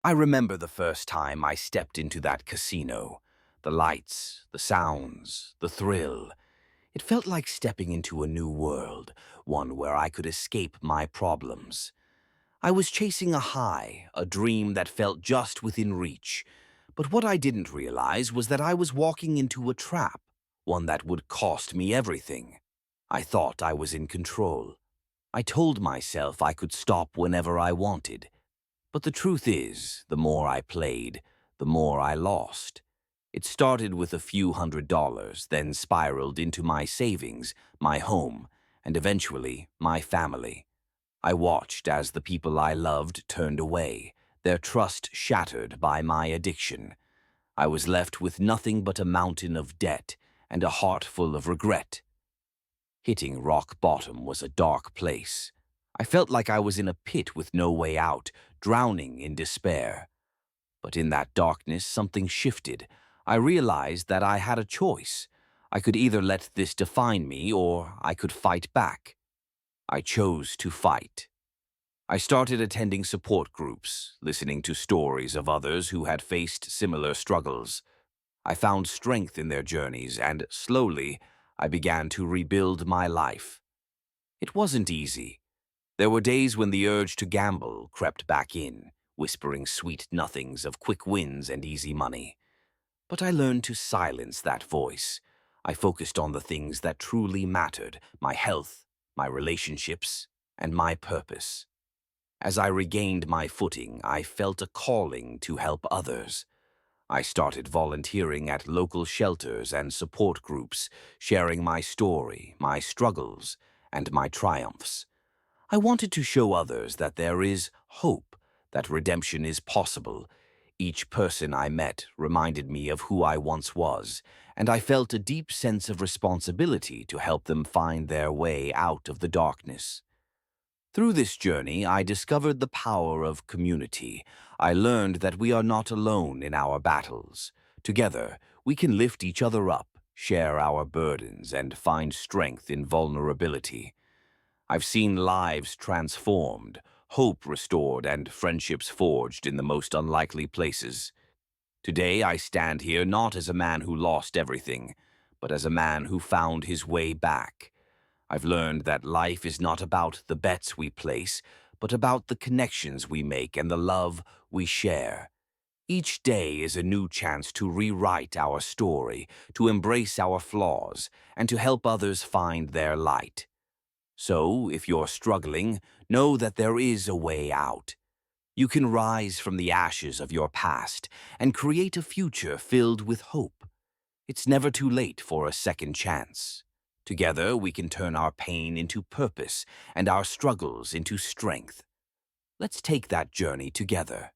I remember the first time I stepped into that casino. The lights, the sounds, the thrill. It felt like stepping into a new world, one where I could escape my problems. I was chasing a high, a dream that felt just within reach. But what I didn't realize was that I was walking into a trap, one that would cost me everything. I thought I was in control. I told myself I could stop whenever I wanted. But the truth is, the more I played, the more I lost. It started with a few $100s, then spiraled into my savings, my home, and eventually my family. I watched as the people I loved turned away, their trust shattered by my addiction. I was left with nothing but a mountain of debt and a heart full of regret. Hitting rock bottom was a dark place. I felt like I was in a pit with no way out, drowning in despair. But in that darkness, something shifted. I realized that I had a choice. I could either let this define me, or I could fight back. I chose to fight. I started attending support groups, listening to stories of others who had faced similar struggles. I found strength in their journeys, and slowly, I began to rebuild my life. It wasn't easy. There were days when the urge to gamble crept back in, whispering sweet nothings of quick wins and easy money. But I learned to silence that voice. I focused on the things that truly mattered: my health, my relationships, and my purpose. As I regained my footing, I felt a calling to help others. I started volunteering at local shelters and support groups, sharing my story, my struggles, and my triumphs. I wanted to show others that there is hope, that redemption is possible. Each person I met reminded me of who I once was, and I felt a deep sense of responsibility to help them find their way out of the darkness. Through this journey, I discovered the power of community. I learned that we are not alone in our battles. Together, we can lift each other up, share our burdens, and find strength in vulnerability. I've seen lives transformed, hope restored, and friendships forged in the most unlikely places. Today, I stand here not as a man who lost everything, but as a man who found his way back. I've learned that life is not about the bets we place, but about the connections we make and the love we share. Each day is a new chance to rewrite our story, to embrace our flaws, and to help others find their light. So, if you're struggling, know that there is a way out. You can rise from the ashes of your past and create a future filled with hope. It's never too late for a second chance. Together, we can turn our pain into purpose and our struggles into strength. Let's take that journey together.